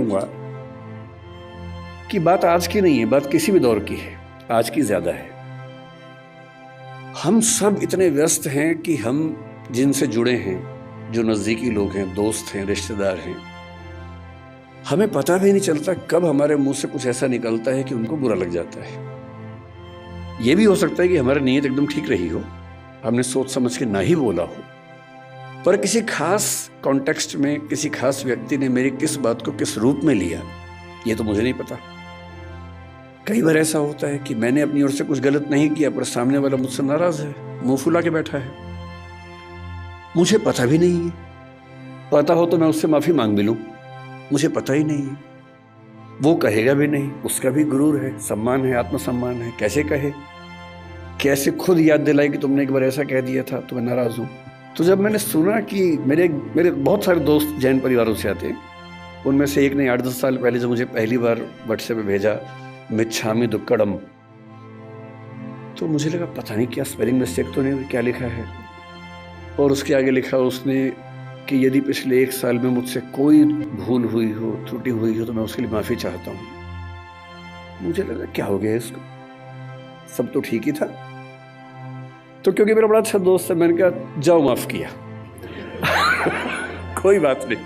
कहूँगा कि बात आज की नहीं है, बात किसी भी दौर की है, आज की ज़्यादा है। हम सब इतने व्यस्त हैं कि हम जिनसे जुड़े हैं, जो नज़दीकी लोग हैं, दोस्त हैं, रिश्तेदार हैं, हमें पता भी नहीं चलता कब हमारे मुंह से कुछ ऐसा निकलता है कि उनको बुरा लग जाता है। ये भी हो सकता है कि हमारी नीयत एकदम ठीक रही हो, हमने सोच समझ के ना ही बोला हो, पर किसी खास कॉन्टेक्स्ट में किसी खास व्यक्ति ने मेरी किस बात को किस रूप में लिया, ये तो मुझे नहीं पता। कई बार ऐसा होता है कि मैंने अपनी ओर से कुछ गलत नहीं किया, पर सामने वाला मुझसे नाराज है, मुंह फुला के बैठा है, मुझे पता भी नहीं है। पता हो तो मैं उससे माफी मांग भी लूं, मुझे पता ही नहीं है। वो कहेगा भी नहीं, उसका भी गुरूर है, सम्मान है, आत्मसम्मान है, कैसे कहे, कैसे खुद याद दिलाए कि तुमने एक बार ऐसा कह दिया था तो मैं नाराज हूं। तो जब मैंने सुना कि मेरे बहुत सारे दोस्त जैन परिवारों से आते हैं, उनमें से एक ने 8-10 साल पहले जब मुझे पहली बार व्हाट्सएप पे भेजा मिच्छामी दुक्कड़म, तो मुझे लगा पता नहीं क्या स्पेलिंग मिस्टेक तो नहीं, क्या लिखा है। और उसके आगे लिखा उसने कि यदि पिछले 1 साल में मुझसे कोई भूल हुई हो, त्रुटि हुई हो, तो मैं उसके लिए माफ़ी चाहता हूँ। मुझे लगा क्या हो गया इसको, सब तो ठीक ही था। तो क्योंकि मेरा बड़ा अच्छा दोस्त है, मैंने कहा जाओ माफ़ किया कोई बात नहीं।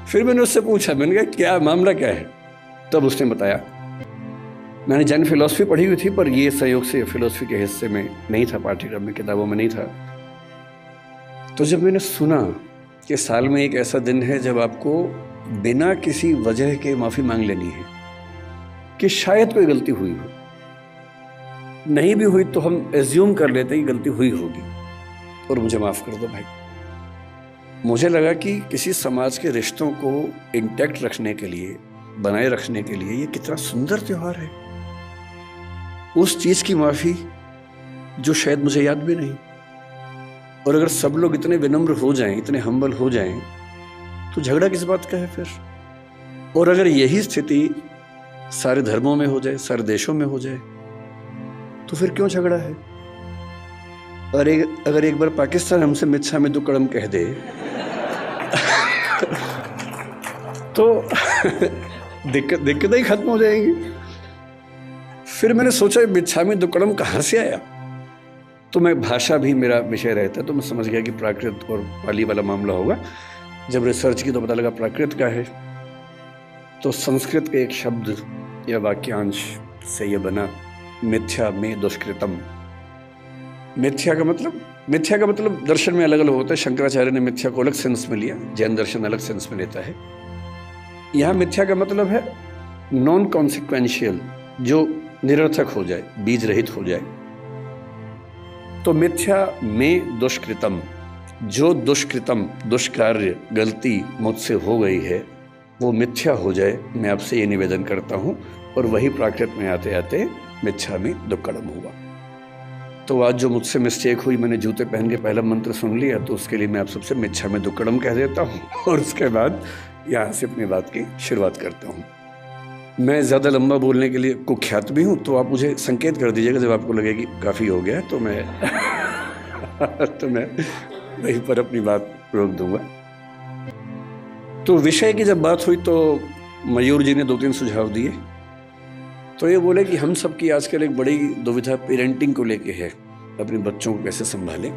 फिर मैंने उससे पूछा, मैंने कहा क्या मामला क्या है, तब उसने बताया मैंने जैन फिलॉसफी पढ़ी हुई थी, पर ये संयोग से फिलॉसफी के हिस्से में नहीं था, पाठ्यक्रम में, किताबों में नहीं था। तो जब मैंने सुना कि साल में एक ऐसा दिन है जब आपको बिना किसी वजह के माफ़ी मांग लेनी है, कि शायद कोई गलती हुई हो, नहीं भी हुई तो हम एज्यूम कर लेते हैं कि गलती हुई होगी, और मुझे माफ़ कर दो भाई। मुझे लगा कि किसी समाज के रिश्तों को इंटैक्ट रखने के लिए, बनाए रखने के लिए ये कितना सुंदर त्यौहार है। उस चीज़ की माफ़ी जो शायद मुझे याद भी नहीं। और अगर सब लोग इतने विनम्र हो जाएं, इतने हम्बल हो जाएं, तो झगड़ा किस बात का है फिर। और अगर यही स्थिति सारे धर्मों में हो जाए, सारे देशों में हो जाए, तो फिर क्यों झगड़ा है। और अगर एक बार पाकिस्तान हमसे मिच्छामी दुक्कड़म कह दे तो दिक्कतें ही खत्म हो जाएंगी। फिर मैंने सोचा मिच्छामी दुक्कड़म कहाँ से आया, तो मैं भाषा भी मेरा विषय रहता है, तो मैं समझ गया कि प्राकृत और पाली वाला मामला होगा। जब रिसर्च की तो पता लगा प्राकृत का है। तो संस्कृत के एक शब्द या वाक्यांश से यह बना मिथ्या में दुष्कृतम। मिथ्या का मतलब दर्शन में अलग अलग होता है। शंकराचार्य ने मिथ्या को अलग सेंस में लिया, जैन दर्शन अलग सेंस में लेता है। यहाँ मिथ्या का मतलब है नॉन कॉन्सिक्वेंशियल, जो निरर्थक हो जाए, बीज रहित हो जाए। तो मिथ्या में दुष्कृतम, जो दुष्कृतम, दुष्कार्य, गलती मुझसे हो गई है वो मिथ्या हो जाए, मैं आपसे ये निवेदन करता हूँ। और वही प्राकृत में आते आते मिथ्या में दुक्कड़म हुआ। तो आज जो मुझसे मिस्टेक हुई, मैंने जूते पहन के पहला मंत्र सुन लिया, तो उसके लिए मैं आप सबसे मिथ्या में दुक्कड़म कह देता हूँ, और उसके बाद यहाँ से अपनी बात की शुरुआत करता हूँ। मैं ज़्यादा लंबा बोलने के लिए कुख्यात भी हूँ, तो आप मुझे संकेत कर दीजिएगा जब आपको लगे कि काफ़ी हो गया, तो मैं वहीं पर अपनी बात रोक दूंगा। तो विषय की जब बात हुई तो मयूर जी ने 2-3 सुझाव दिए। तो ये बोले कि हम सब की आजकल एक बड़ी दुविधा पेरेंटिंग को लेके है, अपने बच्चों को कैसे संभालें।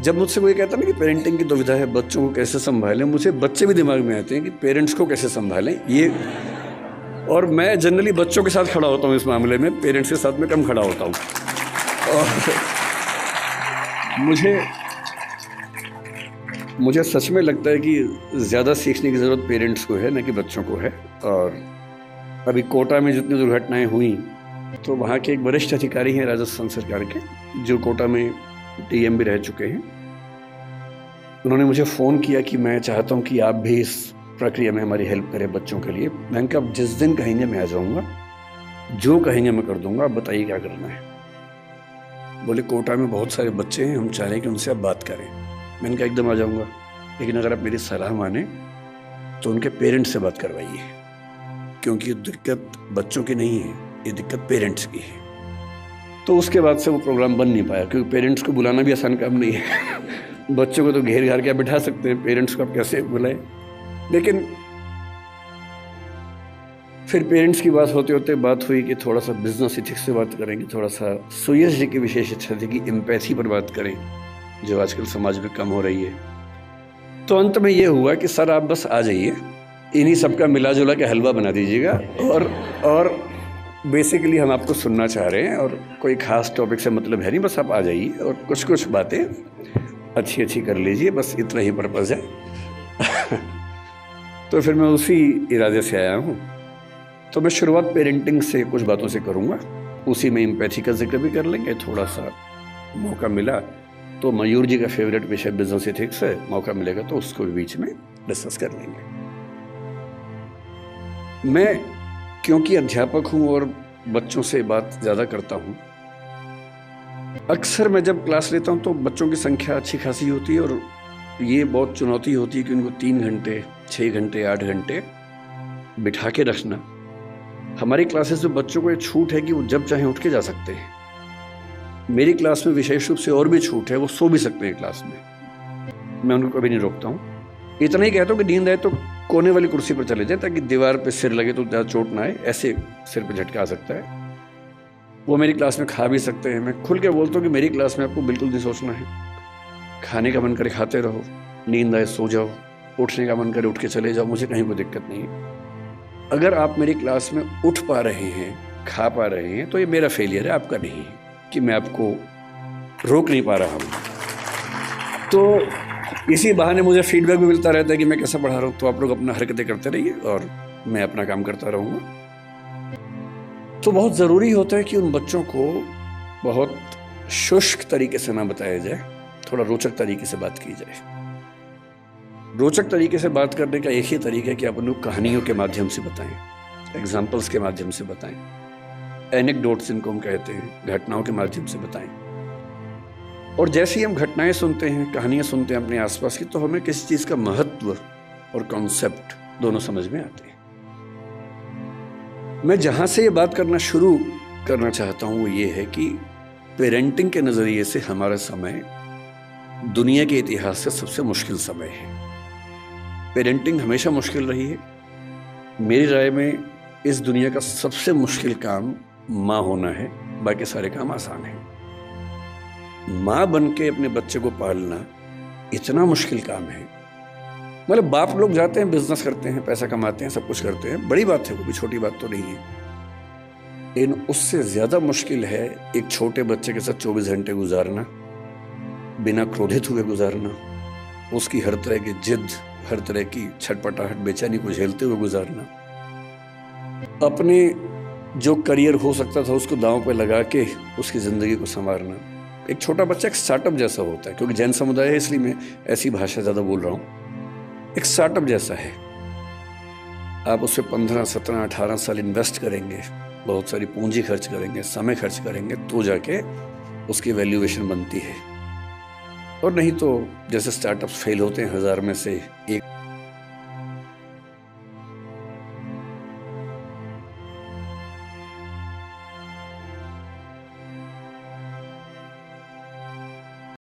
जब मुझसे कोई कहता ना कि पेरेंटिंग की दुविधा है, बच्चों को कैसे संभालें, मुझे बच्चे भी दिमाग में आते हैं कि पेरेंट्स को कैसे संभालें ये। और मैं जनरली बच्चों के साथ खड़ा होता हूँ इस मामले में, पेरेंट्स के साथ में कम खड़ा होता हूँ। और मुझे सच में लगता है कि ज़्यादा सीखने की ज़रूरत पेरेंट्स को है, न कि बच्चों को है। और अभी कोटा में जितनी दुर्घटनाएं हुई, तो वहाँ के एक वरिष्ठ अधिकारी हैं राजस्थान सरकार के, जो कोटा में टीएम भी रह चुके हैं। उन्होंने मुझे फ़ोन किया कि मैं चाहता हूँ कि आप भी इस प्रक्रिया में हमारी हेल्प करें बच्चों के लिए। मैंने कहा जिस दिन कहेंगे मैं आ जाऊँगा, जो कहेंगे मैं कर दूँगा, आप बताइए क्या करना है। बोले कोटा में बहुत सारे बच्चे हैं, हम चाह रहे हैं कि उनसे आप बात करें। मैंने कहा एकदम आ जाऊँगा, लेकिन अगर आप मेरी सलाह माने तो उनके पेरेंट्स से बात करवाइए, क्योंकि ये दिक्कत बच्चों की नहीं है, ये दिक्कत पेरेंट्स की है। तो उसके बाद से वो प्रोग्राम बन नहीं पाया, क्योंकि पेरेंट्स को बुलाना भी आसान काम नहीं है। बच्चों को तो घेर घार के बिठा सकते हैं, पेरेंट्स को आप कैसे बुलाएं। लेकिन फिर पेरेंट्स की बात होते होते बात हुई कि थोड़ा सा बिजनेस इथिक्स से बात करेंगे, थोड़ा सा सुयश जी की विशेष इच्छा थी कि एम्पैथी पर बात करें जो आजकल समाज में कम हो रही है। तो अंत में ये हुआ कि सर आप बस आ जाइए, इन्हीं सबका मिला जुला के हलवा बना दीजिएगा और बेसिकली हम आपको सुनना चाह रहे हैं और कोई ख़ास टॉपिक से मतलब है नहीं, बस आप आ जाइए और कुछ कुछ बातें अच्छी अच्छी कर लीजिए, बस इतना ही पर्पज़ है। तो फिर मैं उसी इरादे से आया हूँ। तो मैं शुरुआत पेरेंटिंग से कुछ बातों से करूँगा, उसी में एम्पैथी का जिक्र भी कर लेंगे। थोड़ा सा मौका मिला तो मयूर जी का फेवरेट विषय बिजनेस एथिक्स है, मौका मिलेगा तो उसको भी बीच में डिस्कस कर लेंगे। मैं क्योंकि अध्यापक हूँ और बच्चों से बात ज़्यादा करता हूँ, अक्सर मैं जब क्लास लेता हूँ तो बच्चों की संख्या अच्छी खासी होती है और ये बहुत चुनौती होती है कि उनको 3 घंटे 6 घंटे 8 घंटे बिठा के रखना। हमारी क्लासेस में बच्चों को ये छूट है कि वो जब चाहें उठ के जा सकते हैं। मेरी क्लास में विशेष रूप से और भी छूट है, वो सो भी सकते हैं क्लास में, मैं उनको कभी नहीं रोकता हूँ। इतना ही कहता हूँ कि नींद आए तो कोने वाली कुर्सी पर चले जाए ताकि दीवार पे सिर लगे तो ज़्यादा चोट ना आए, ऐसे सिर पे झटका आ सकता है। वो मेरी क्लास में खा भी सकते हैं। मैं खुल के बोलता हूँ कि मेरी क्लास में आपको बिल्कुल नहीं सोचना है, खाने का मन करे खाते रहो, नींद आए सो जाओ, उठने का मन करे उठ के चले जाओ, मुझे कहीं कोई दिक्कत नहीं है। अगर आप मेरी क्लास में उठ पा रहे हैं, खा पा रहे हैं, तो ये मेरा फेलियर है, आपका नहीं है कि मैं आपको रोक नहीं पा रहा हूँ। तो इसी बहाने मुझे फीडबैक भी मिलता रहता है कि मैं कैसा पढ़ा रहा हूँ। तो आप लोग अपना हरकतें करते रहिए और मैं अपना काम करता रहूँगा। तो बहुत ज़रूरी होता है कि उन बच्चों को बहुत शुष्क तरीके से ना बताया जाए, थोड़ा रोचक तरीके से बात की जाए। रोचक तरीके से बात करने का एक ही तरीका है कि आप उनको कहानियों के माध्यम से बताएं, एग्जाम्पल्स के माध्यम से बताएं, एनेक्डोट्स इनको हम कहते हैं, घटनाओं के माध्यम से बताएं। और जैसे ही हम घटनाएं सुनते हैं, कहानियां सुनते हैं अपने आसपास की, तो हमें किसी चीज़ का महत्व और कॉन्सेप्ट दोनों समझ में आते हैं। मैं जहाँ से ये बात करना शुरू करना चाहता हूँ वो ये है कि पेरेंटिंग के नज़रिए से हमारा समय दुनिया के इतिहास से सबसे मुश्किल समय है। पेरेंटिंग हमेशा मुश्किल रही है। मेरी राय में इस दुनिया का सबसे मुश्किल काम माँ होना है, बाकी सारे काम आसान हैं। माँ बन के अपने बच्चे को पालना इतना मुश्किल काम है। मतलब बाप लोग जाते हैं, बिजनेस करते हैं, पैसा कमाते हैं, सब कुछ करते हैं, बड़ी बात है, वो भी छोटी बात तो नहीं है। लेकिन उससे ज़्यादा मुश्किल है एक छोटे बच्चे के साथ 24 घंटे गुजारना, बिना क्रोधित हुए गुजारना, उसकी हर तरह की जिद, हर तरह की छटपटाहट, बेचैनी को झेलते हुए गुजारना, अपने जो करियर हो सकता था उसको दांव पे लगा के उसकी ज़िंदगी को संवारना। एक छोटा बच्चा एक स्टार्टअप जैसा होता है, क्योंकि जैन समुदाय है इसलिए मैं ऐसी भाषा ज़्यादा बोल रहा हूँ। एक स्टार्टअप जैसा है। आप उससे 15, 17, 18 साल इन्वेस्ट करेंगे, बहुत सारी पूंजी खर्च करेंगे, समय खर्च करेंगे, तो जाके उसकी वैल्यूएशन बनती है। और नहीं तो जैसे स्टार्टअप्स फेल होते हैं 1000 में से एक